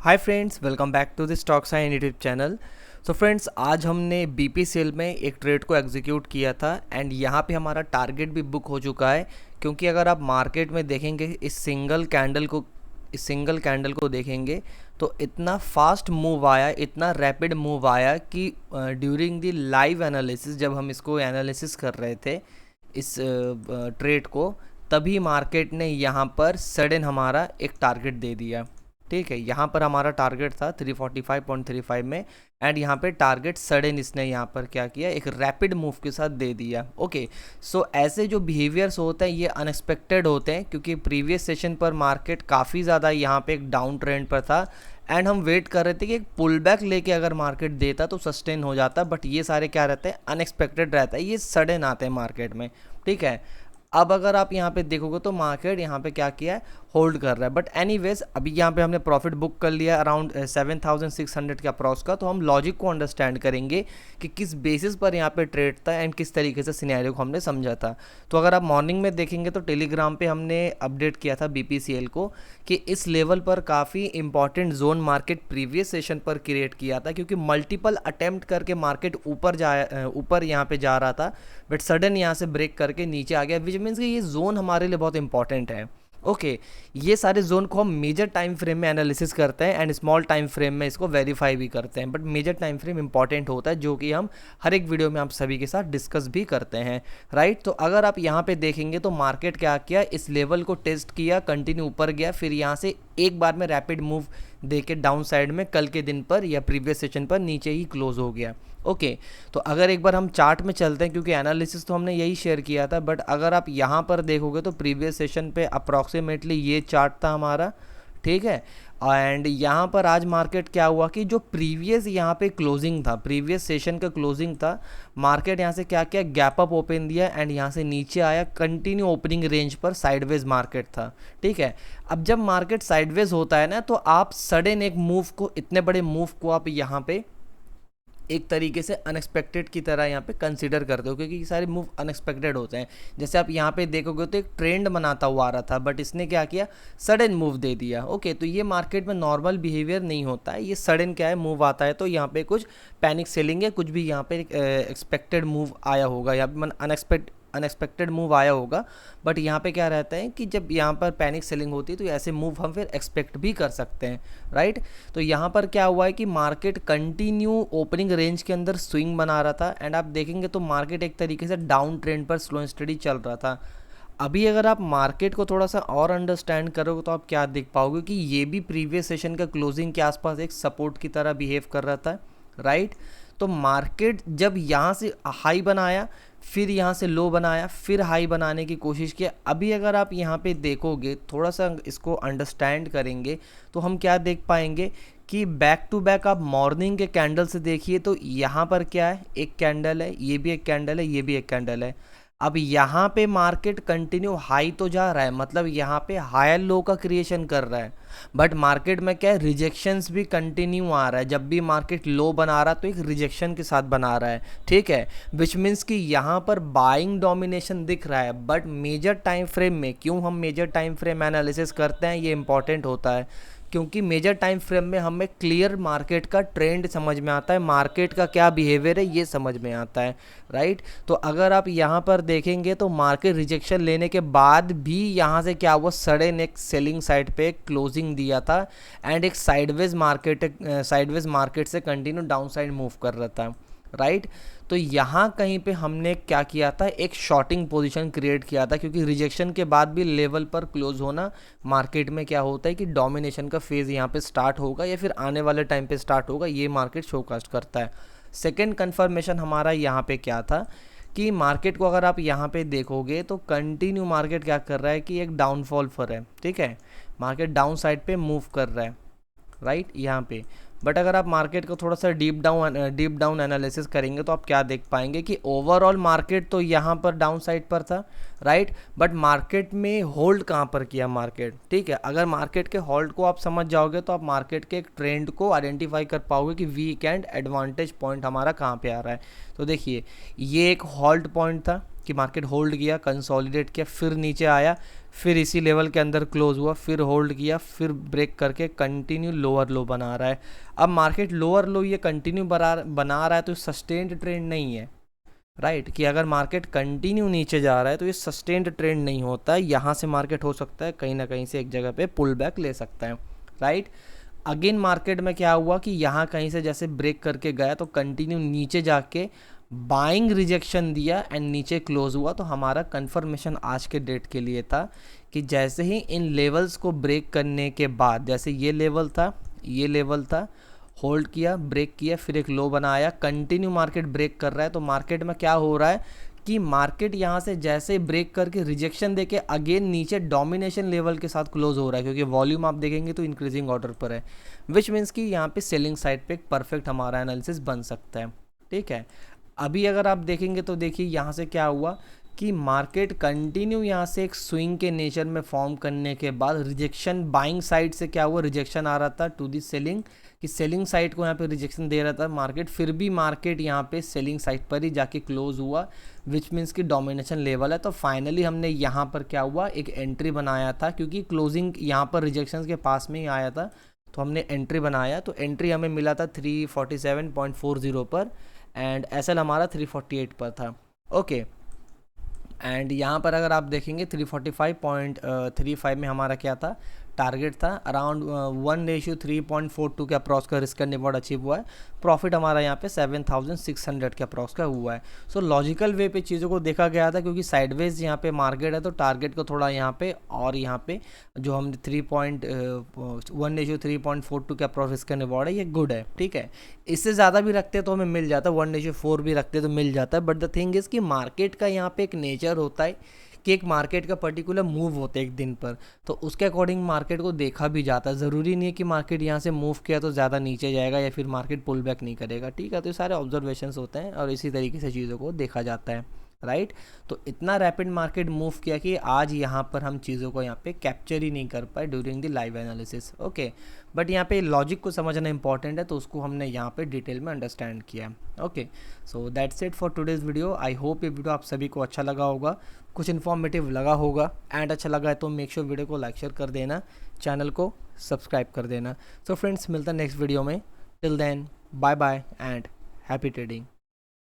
Hi friends, welcome back to the stock sign YouTube channel. So friends, आज हमने BPCL में एक trade को एग्जीक्यूट किया था एंड यहाँ पे हमारा टारगेट भी बुक हो चुका है। क्योंकि अगर आप मार्केट में देखेंगे इस सिंगल कैंडल को देखेंगे तो इतना फास्ट मूव आया, इतना रैपिड मूव आया कि ड्यूरिंग द लाइव एनालिसिस जब हम इसको एनालिसिस कर रहे थे इस ट्रेड को, तभी मार्केट ने यहाँ पर सडन हमारा एक टारगेट दे दिया। ठीक है, यहाँ पर हमारा टारगेट था 345.35 में एंड यहाँ पे टारगेट सडन इसने यहाँ पर क्या किया, एक रैपिड मूव के साथ दे दिया। ओके, सो ऐसे जो बिहेवियर्स होते हैं ये अनएक्सपेक्टेड होते हैं, क्योंकि प्रीवियस सेशन पर मार्केट काफ़ी ज़्यादा यहाँ पे एक डाउन ट्रेंड पर था एंड हम वेट कर रहे थे कि एक पुल बैक लेके अगर मार्केट देता तो सस्टेन हो जाता, बट ये सारे क्या रहते हैं, अनएक्सपेक्टेड रहता है, ये सडन आते हैं मार्केट में। ठीक है, अब अगर आप यहाँ पे देखोगे तो मार्केट यहाँ पे क्या किया है, होल्ड कर रहा है। बट एनीवेज अभी यहाँ पे हमने प्रॉफिट बुक कर लिया अराउंड 7,600 के अप्रॉक्स का। तो हम लॉजिक को अंडरस्टैंड करेंगे कि किस बेसिस पर यहाँ पे ट्रेड था एंड किस तरीके से सिनेरियो को हमने समझा था। तो अगर आप मॉर्निंग में देखेंगे तो टेलीग्राम पे हमने अपडेट किया था बीपीसीएल को कि इस लेवल पर काफ़ी important zone market previous session पर क्रिएट किया था, क्योंकि मल्टीपल अटेम्प्ट करके मार्केट ऊपर यहाँ पे जा रहा था, बट सडन यहाँ से ब्रेक करके नीचे आ गया, विच मीन्स कि ये जोन हमारे लिए बहुत इंपॉर्टेंट है। ओके, ये सारे जोन को हम मेजर टाइम फ्रेम में एनालिसिस करते हैं एंड स्मॉल टाइम फ्रेम में इसको वेरीफाई भी करते हैं, but major time frame important होता है, जो कि हम हर एक वीडियो में आप सभी के साथ डिस्कस भी करते हैं। राइट, तो अगर आप यहाँ पे देखेंगे तो मार्केट क्या किया, इस लेवल को टेस्ट किया, कंटिन्यू ऊपर गया, फिर यहाँ से एक बार में रैपिड मूव देके डाउन साइड में कल के दिन पर या प्रीवियस सेशन पर नीचे ही क्लोज हो गया। ओके, तो अगर एक बार हम चार्ट में चलते हैं, क्योंकि एनालिसिस तो हमने यही शेयर किया था, बट अगर आप यहाँ पर देखोगे तो प्रीवियस सेशन पे अप्रॉक्सीमेटली ये चार्ट था हमारा। ठीक है, एंड यहाँ पर आज मार्केट क्या हुआ कि जो प्रीवियस यहाँ पे क्लोजिंग था, प्रीवियस सेशन का क्लोजिंग था, मार्केट यहाँ से क्या किया, गैप अप ओपन दिया एंड यहाँ से नीचे आया, कंटिन्यू ओपनिंग रेंज पर साइडवेज मार्केट था। ठीक है, अब जब मार्केट साइडवेज होता है ना, तो आप सडन एक मूव को, इतने बड़े मूव को आप यहाँ पे एक तरीके से अनएक्सपेक्टेड की तरह यहाँ पे कंसीडर करते हो, क्योंकि सारे मूव अनएक्सपेक्टेड होते हैं। जैसे आप यहाँ पे देखोगे तो एक ट्रेंड बनाता हुआ आ रहा था, बट इसने क्या किया, सडन मूव दे दिया। ओके, तो ये मार्केट में नॉर्मल बिहेवियर नहीं होता है, ये सडन क्या है, मूव आता है तो यहाँ पे कुछ पैनिक सेलिंग है, कुछ भी यहाँ पे एक्सपेक्टेड मूव आया होगा, यहाँ पे अनएक्सपेक्टेड मूव आया होगा। बट यहाँ पे क्या रहता है कि जब यहाँ पर पैनिक सेलिंग होती है तो ऐसे मूव हम फिर एक्सपेक्ट भी कर सकते हैं। राइट, तो यहाँ पर क्या हुआ है कि मार्केट कंटिन्यू ओपनिंग रेंज के अंदर स्विंग बना रहा था एंड आप देखेंगे तो मार्केट एक तरीके से डाउन ट्रेंड पर स्लो एंड स्टडी चल रहा था। अभी अगर आप मार्केट को थोड़ा सा और अंडरस्टैंड करोगे तो आप क्या देख पाओगे कि ये भी प्रीवियस सेशन का क्लोजिंग के आसपास एक सपोर्ट की तरह बिहेव कर रहा था। राइट, तो मार्केट जब यहाँ से हाई बनाया, फिर यहाँ से लो बनाया, फिर हाई बनाने की कोशिश किया। अभी अगर आप यहाँ पे देखोगे, थोड़ा सा इसको अंडरस्टैंड करेंगे तो हम क्या देख पाएंगे कि बैक टू बैक आप मॉर्निंग के कैंडल से देखिए तो यहाँ पर क्या है, एक कैंडल है, ये भी एक कैंडल है, ये भी एक कैंडल है। अब यहाँ पे मार्केट कंटिन्यू हाई तो जा रहा है, मतलब यहाँ पे हायर लो का क्रिएशन कर रहा है, बट मार्केट में क्या है, रिजेक्शंस भी कंटिन्यू आ रहा है। जब भी मार्केट लो बना रहा है तो एक रिजेक्शन के साथ बना रहा है। ठीक है, विच मीन्स कि यहाँ पर बाइंग डोमिनेशन दिख रहा है, बट मेजर टाइम फ्रेम में, क्यों हम मेजर टाइम फ्रेम एनालिसिस करते हैं, ये इंपॉर्टेंट होता है, क्योंकि मेजर टाइम फ्रेम में हमें क्लियर मार्केट का ट्रेंड समझ में आता है, मार्केट का क्या बिहेवियर है ये समझ में आता है। राइट, तो अगर आप यहाँ पर देखेंगे तो मार्केट रिजेक्शन लेने के बाद भी यहाँ से क्या हुआ, सडन एक सेलिंग साइड पे क्लोजिंग दिया था एंड एक साइडवेज मार्केट से कंटिन्यू डाउन साइड मूव कर रहा था। राइट, तो यहाँ कहीं पे हमने क्या किया था, एक शॉर्टिंग पोजीशन क्रिएट किया था, क्योंकि रिजेक्शन के बाद भी लेवल पर क्लोज होना मार्केट में क्या होता है कि डोमिनेशन का फेज़ यहाँ पे स्टार्ट होगा या फिर आने वाले टाइम पे स्टार्ट होगा, ये मार्केट शोकास्ट करता है। सेकेंड कन्फर्मेशन हमारा यहाँ पे क्या था कि मार्केट को अगर आप यहाँ पे देखोगे तो कंटिन्यू मार्केट क्या कर रहा है कि एक डाउनफॉल पर है। ठीक है, मार्केट डाउन साइड पे मूव कर रहा है। राइट, यहाँ पे, बट अगर आप मार्केट को थोड़ा सा डीप डाउन एनालिसिस करेंगे तो आप क्या देख पाएंगे कि ओवरऑल मार्केट तो यहाँ पर डाउन साइड पर था। राइट, बट मार्केट में होल्ड कहाँ पर किया मार्केट। ठीक है, अगर मार्केट के होल्ड को आप समझ जाओगे तो आप मार्केट के एक ट्रेंड को आइडेंटिफाई कर पाओगे कि वीक एंड एडवांटेज पॉइंट हमारा कहाँ पे आ रहा है। तो देखिए, ये एक होल्ड पॉइंट था, कि मार्केट होल्ड किया, कंसोलिडेट किया, फिर नीचे आया, फिर इसी लेवल के अंदर क्लोज हुआ, फिर होल्ड किया, फिर ब्रेक करके कंटिन्यू लोअर लो बना रहा है। अब मार्केट लोअर लो ये कंटिन्यू बना रहा है तो सस्टेन्ड ट्रेंड नहीं है, राइट कि अगर मार्केट कंटिन्यू नीचे जा रहा है तो ये सस्टेन्ड ट्रेंड नहीं होता है। यहाँ से मार्केट हो सकता है कहीं ना कहीं से एक जगह पे पुल बैक ले सकता है, राइट। अगेन मार्केट में क्या हुआ कि यहाँ कहीं से जैसे ब्रेक करके गया तो कंटिन्यू नीचे जाके बाइंग रिजेक्शन दिया एंड नीचे क्लोज हुआ। तो हमारा कंफर्मेशन आज के डेट के लिए था कि जैसे ही इन लेवल्स को ब्रेक करने के बाद, जैसे ये लेवल था, होल्ड किया, ब्रेक किया, फिर एक लो बनाया, कंटिन्यू मार्केट ब्रेक कर रहा है। तो मार्केट में क्या हो रहा है कि मार्केट यहाँ से जैसे ब्रेक करके रिजेक्शन देके अगेन नीचे डोमिनेशन लेवल के साथ क्लोज हो रहा है, क्योंकि वॉल्यूम आप देखेंगे तो इंक्रीजिंग ऑर्डर पर है, विच मीन्स कि यहाँ पे सेलिंग साइड पे एक परफेक्ट हमारा एनालिसिस बन सकता है, ठीक है। अभी अगर आप देखेंगे तो देखिए यहाँ से क्या हुआ कि मार्केट कंटिन्यू यहाँ से एक स्विंग के नेचर में फॉर्म करने के बाद रिजेक्शन बाइंग साइड से क्या हुआ, रिजेक्शन आ रहा था टू दी सेलिंग, कि सेलिंग साइड को यहाँ पे रिजेक्शन दे रहा था मार्केट, फिर भी मार्केट यहाँ पे सेलिंग साइड पर ही जाके क्लोज हुआ, विच मीन्स कि डोमिनेशन लेवल है। तो फाइनली हमने यहाँ पर क्या हुआ, एक एंट्री बनाया था, क्योंकि क्लोजिंग यहाँ पर रिजेक्शन के पास में ही आया था, तो हमने एंट्री बनाया। तो एंट्री हमें मिला था 347.40 पर एंड एसएल हमारा 348 पर था, ओके। एंड यहाँ पर अगर आप देखेंगे 345.35 में हमारा क्या था, टारगेट था अराउंड 1:3.42 के अप्रॉक्स का रिस्क एंड रिवॉर्ड अचीव हुआ है। प्रॉफिट हमारा यहाँ पे 7600 के अप्रॉक्स का हुआ है। सो लॉजिकल वे पे चीज़ों को देखा गया था, क्योंकि साइडवेज यहाँ पे मार्केट है तो टारगेट को थोड़ा यहाँ पे और यहाँ पे जो हमने 1:3.42 के अप्रॉक्स रिस्क एंड रिवॉर्ड है, ये गुड है, ठीक है। इससे ज़्यादा भी रखते तो हमें मिल जाता, 1:4 भी रखते तो मिल जाता है। बट द थिंग इज़ कि मार्केट का यहाँ पे एक नेचर होता है कि एक मार्केट का पर्टिकुलर मूव होता है एक दिन पर, तो उसके अकॉर्डिंग मार्केट को देखा भी जाता है। ज़रूरी नहीं है कि मार्केट यहाँ से मूव किया तो ज़्यादा नीचे जाएगा या फिर मार्केट पुल बैक नहीं करेगा, ठीक है। तो ये सारे ऑब्जर्वेशंस होते हैं और इसी तरीके से चीज़ों को देखा जाता है, राइट। तो इतना रैपिड मार्केट मूव किया कि आज यहाँ पर हम चीज़ों को यहाँ पे कैप्चर ही नहीं कर पाए during the live analysis, okay. But यहाँ पे लॉजिक को समझना इंपॉर्टेंट है, तो उसको हमने यहाँ पे डिटेल में अंडरस्टैंड किया है, okay. So that's it for today's video. I hope ये वीडियो आप सभी को अच्छा लगा होगा, कुछ इन्फॉर्मेटिव लगा होगा एंड अच्छा लगा है तो मेक श्योर वीडियो को लाइक शेयर कर देना, चैनल को सब्सक्राइब कर देना। सो फ्रेंड्स, मिलता है नेक्स्ट वीडियो में। Till then, bye bye and happy trading.